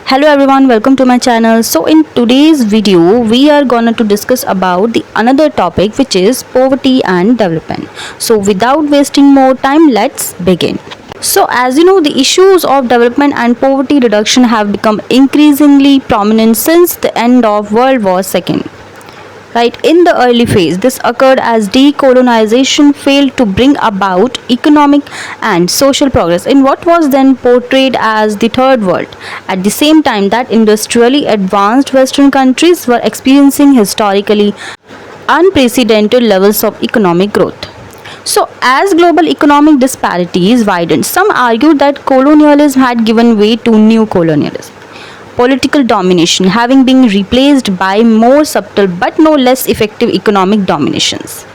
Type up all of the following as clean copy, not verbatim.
Hello everyone, welcome to my channel. So in today's video we are gonna to discuss about the another topic, which is poverty and development. So without wasting more time, let's begin. So as you know, the issues of development and poverty reduction have become increasingly prominent since the end of World War II. Right, in the early phase, this occurred as decolonization failed to bring about economic and social progress in what was then portrayed as the third world. At the same time that industrially advanced Western countries were experiencing historically unprecedented levels of economic growth. So, as global economic disparities widened, some argued that colonialism had given way to new colonialism, political domination having been replaced by more subtle but no less effective economic dominations.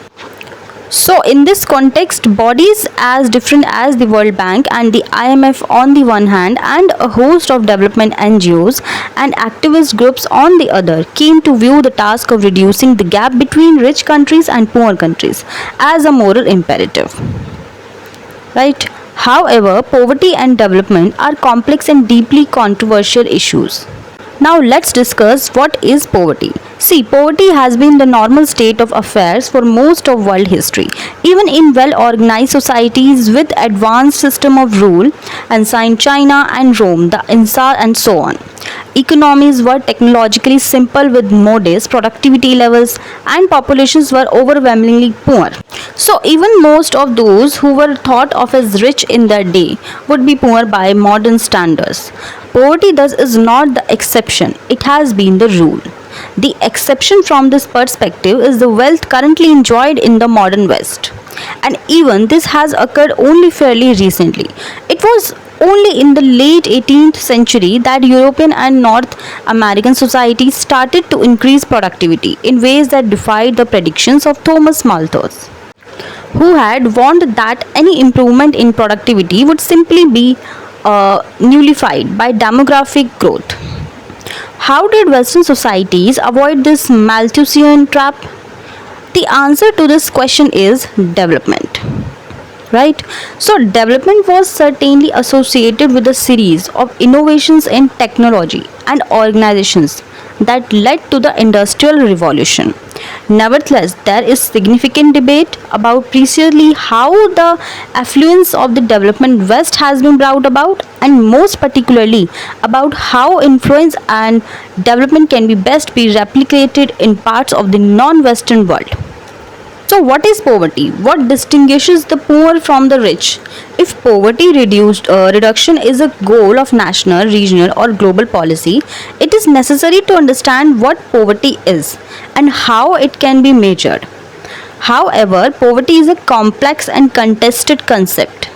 So, in this context, bodies as different as the World Bank and the IMF on the one hand, and a host of development NGOs and activist groups on the other, came to view the task of reducing the gap between rich countries and poor countries as a moral imperative. Right? However, poverty and development are complex and deeply controversial issues. Now let's discuss what is poverty. See, poverty has been the normal state of affairs for most of world history. Even in well-organized societies with advanced system of rule, ancient China and Rome, the Insa and so on, economies were technologically simple with modest productivity levels and populations were overwhelmingly poor. So even most of those who were thought of as rich in their day would be poor by modern standards. Poverty thus is not the exception, it has been the rule. The exception from this perspective is the wealth currently enjoyed in the modern West. And even this has occurred only fairly recently. It was only in the late 18th century that European and North American societies started to increase productivity in ways that defied the predictions of Thomas Malthus, who had warned that any improvement in productivity would simply be nullified by demographic growth. How did Western societies avoid this Malthusian trap? The answer to this question is development. Right? So, development was certainly associated with a series of innovations in technology and organizations that led to the Industrial Revolution. Nevertheless, there is significant debate about precisely how the affluence of the development West has been brought about, and most particularly about how influence and development can be best be replicated in parts of the non-Western world. So, what is poverty? What distinguishes the poor from the rich? If poverty reduction is a goal of national, regional, or global policy, it is necessary to understand what poverty is and how it can be measured. However, poverty is a complex and contested concept.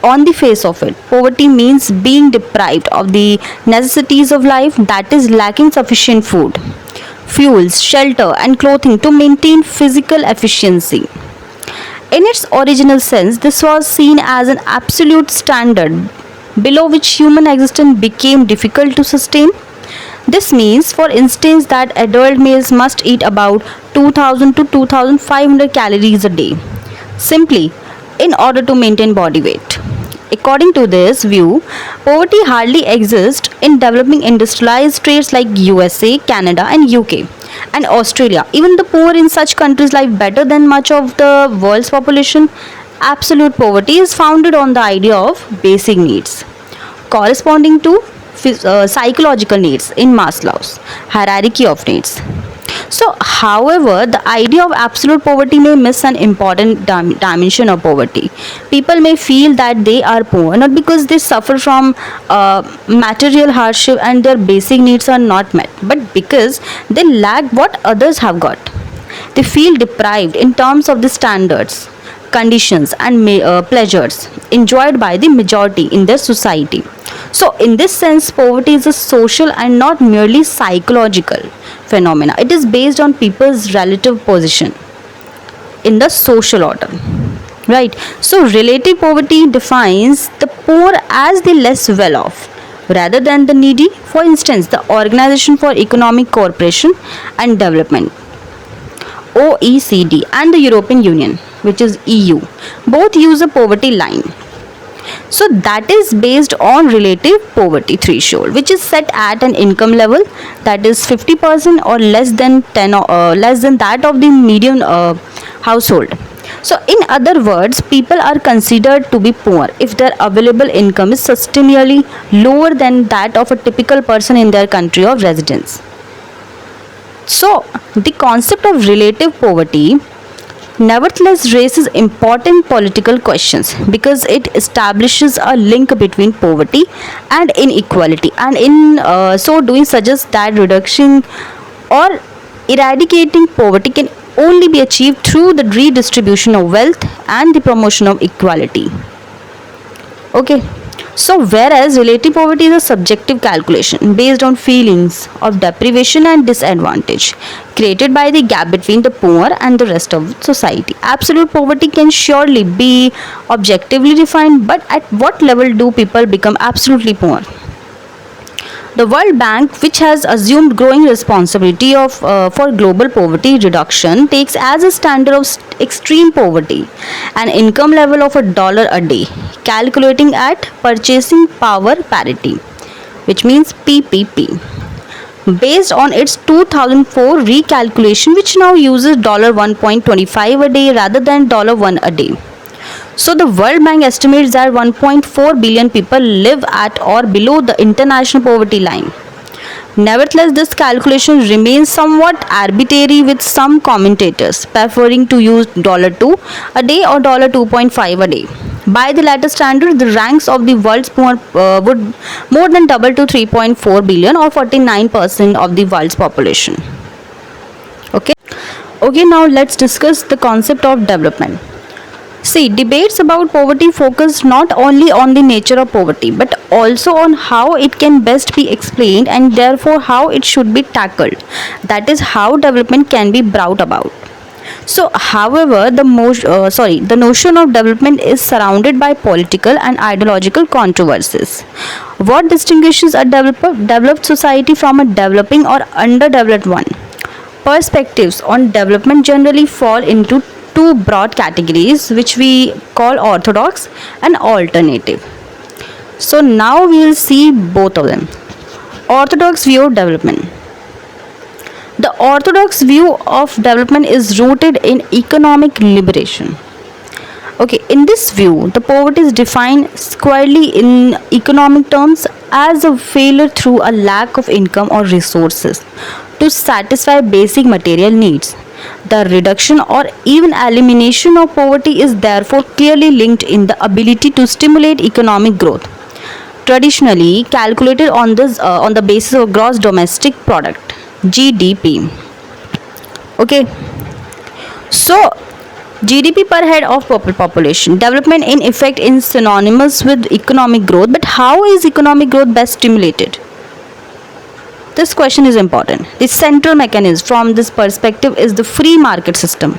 On the face of it, poverty means being deprived of the necessities of life, that is, lacking sufficient food, fuels, shelter, and clothing to maintain physical efficiency. In its original sense, this was seen as an absolute standard below which human existence became difficult to sustain. This means, for instance, that adult males must eat about 2000 to 2500 calories a day, simply in order to maintain body weight. According to this view, poverty hardly exists in developing industrialized states like USA, Canada, and UK, and Australia. Even the poor in such countries live better than much of the world's population. Absolute poverty is founded on the idea of basic needs, corresponding to psychological needs in Maslow's hierarchy of needs. So, however, the idea of absolute poverty may miss an important dimension of poverty. People may feel that they are poor not because they suffer from material hardship and their basic needs are not met, but because they lack what others have got. They feel deprived in terms of the standards, conditions, and pleasures enjoyed by the majority in their society. So, in this sense, poverty is a social and not merely psychological phenomena. It is based on people's relative position in the social order. Right? So, relative poverty defines the poor as the less well off rather than the needy. For instance, the Organization for Economic Cooperation and Development, OECD, and the European Union, which is EU, both use a poverty line. So that is based on relative poverty threshold, which is set at an income level that is 50% or less than 10 less than that of the median household. So in other words, people are considered to be poor if their available income is sustainably lower than that of a typical person in their country of residence. So the concept of relative poverty nevertheless raises important political questions because it establishes a link between poverty and inequality, and in so doing suggests that reduction or eradicating poverty can only be achieved through the redistribution of wealth and the promotion of equality. Okay. So, whereas relative poverty is a subjective calculation based on feelings of deprivation and disadvantage created by the gap between the poor and the rest of society, absolute poverty can surely be objectively defined, but at what level do people become absolutely poor? The World Bank, which has assumed growing responsibility for global poverty reduction, takes as a standard of extreme poverty an income level of $1 a day, calculating at purchasing power parity, which means PPP, based on its 2004 recalculation, which now uses $1.25 a day rather than $1 a day. So the World Bank estimates that 1.4 billion people live at or below the international poverty line. Nevertheless, this calculation remains somewhat arbitrary, with some commentators preferring to use $2 a day or $2.5 a day. By the latter standard, the ranks of the world's poor would more than double to 3.4 billion or 49% of the world's population. Okay, now let's discuss the concept of development. See, debates about poverty focus not only on the nature of poverty but also on how it can best be explained and therefore how it should be tackled. That is how development can be brought about. So, however, the notion of development is surrounded by political and ideological controversies. What distinguishes a developed society from a developing or underdeveloped one? Perspectives on development generally fall into two broad categories, which we call orthodox and alternative. So now we will see both of them. Orthodox view of development. The orthodox view of development is rooted in economic liberation. Okay, in this view, the poverty is defined squarely in economic terms as a failure through a lack of income or resources to satisfy basic material needs. The reduction or even elimination of poverty is therefore clearly linked in the ability to stimulate economic growth, traditionally calculated on the basis of gross domestic product (GDP). Okay, so GDP per head of population. Development in effect is synonymous with economic growth, but how is economic growth best stimulated? This question is important. The central mechanism from this perspective is the free market system.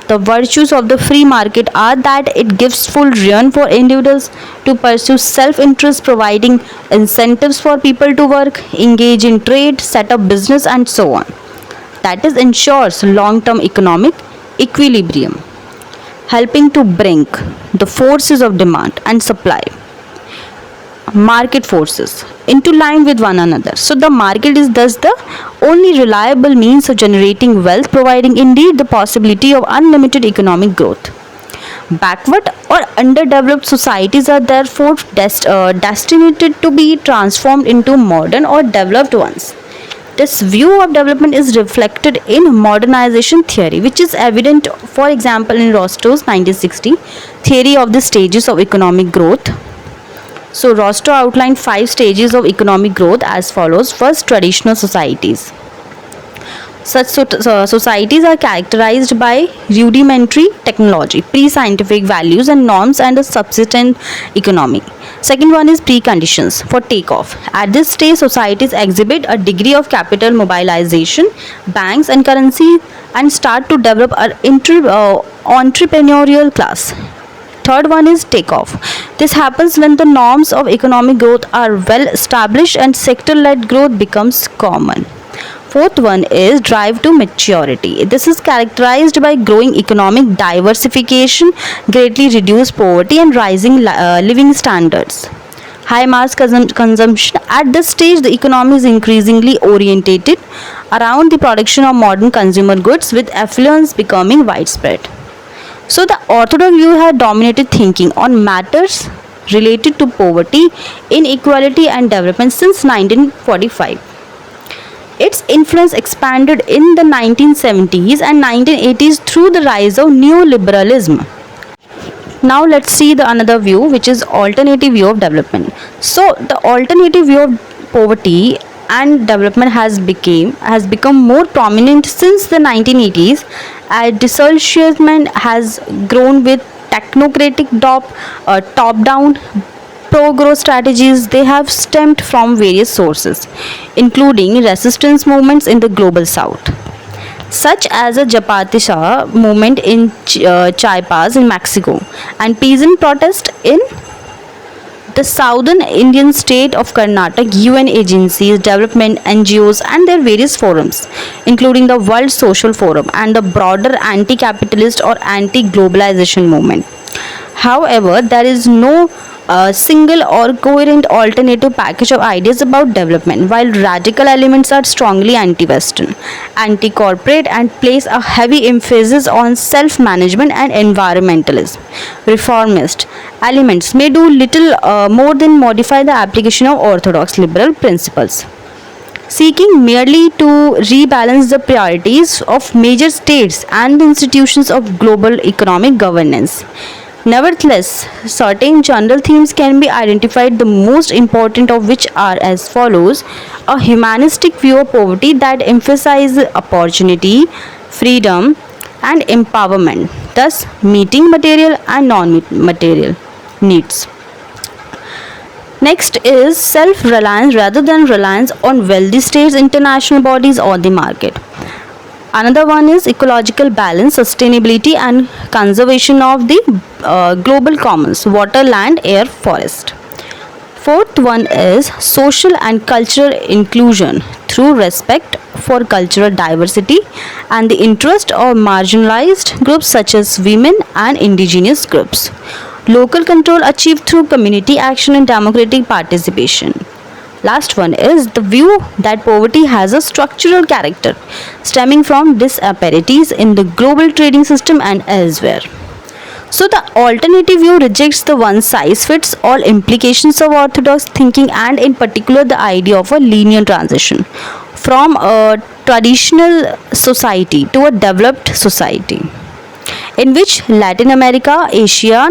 The virtues of the free market are that it gives full rein for individuals to pursue self-interest, providing incentives for people to work, engage in trade, set up business, and so on. That is, ensures long-term economic equilibrium, helping to bring the forces of demand and supply, market forces, into line with one another. So the market is thus the only reliable means of generating wealth, providing indeed the possibility of unlimited economic growth. Backward or underdeveloped societies are therefore destined to be transformed into modern or developed ones. This view of development is reflected in modernization theory, which is evident, for example, in Rostow's 1960 theory of the stages of economic growth. So Rostow outlined 5 stages of economic growth as follows. First, traditional societies. Such societies are characterized by rudimentary technology, pre-scientific values and norms, and a subsistent economy. Second one is preconditions for takeoff. At this stage, societies exhibit a degree of capital mobilization, banks and currency, and start to develop an entrepreneurial class. Third one is takeoff. This happens when the norms of economic growth are well established and sector-led growth becomes common. Fourth one is drive to maturity. This is characterized by growing economic diversification, greatly reduced poverty, and rising living standards. High mass consumption. At this stage, the economy is increasingly orientated around the production of modern consumer goods, with affluence becoming widespread. So, the orthodox view had dominated thinking on matters related to poverty, inequality, and development since 1945. Its influence expanded in the 1970s and 1980s through the rise of neoliberalism. Now let's see the another view, which is alternative view of development. So the alternative view of poverty and development has become more prominent since the 1980s, as disassociation has grown with technocratic top-down pro-growth strategies. They have stemmed from various sources, including resistance movements in the global south, such as the Zapatisha movement in Chiapas in Mexico, and peasant protest in the southern Indian state of Karnataka. UN agencies, development NGOs, and their various forums, including the World Social Forum and the broader anti-capitalist or anti-globalization movement. However, there is no single or coherent alternative package of ideas about development, while radical elements are strongly anti-Western, anti-corporate, and place a heavy emphasis on self-management and environmentalism. Reformist elements may do little more than modify the application of orthodox liberal principles, seeking merely to rebalance the priorities of major states and the institutions of global economic governance. Nevertheless, certain general themes can be identified, the most important of which are as follows: a humanistic view of poverty that emphasizes opportunity, freedom, and empowerment, thus meeting material and non-material needs. Next is self-reliance rather than reliance on wealthy states, international bodies, or the market. Another one is ecological balance, sustainability, and conservation of the global commons: water, land, air, forest. Fourth one is social and cultural inclusion through respect for cultural diversity and the interest of marginalized groups such as women and indigenous groups. Local control achieved through community action and democratic participation. Last one is the view that poverty has a structural character stemming from disparities in the global trading system and elsewhere. So the alternative view rejects the one size fits all implications of orthodox thinking, and in particular the idea of a linear transition from a traditional society to a developed society, in which Latin America, Asia,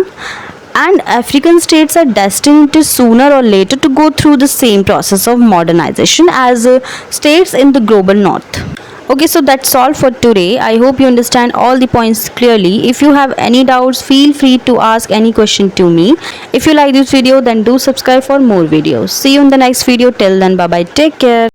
and African states are destined to sooner or later to go through the same process of modernization as states in the global north. Okay, so that's all for today. I hope you understand all the points clearly. If you have any doubts, feel free to ask any question to me. If you like this video, then do subscribe for more videos. See you in the next video. Till then, bye bye, take care.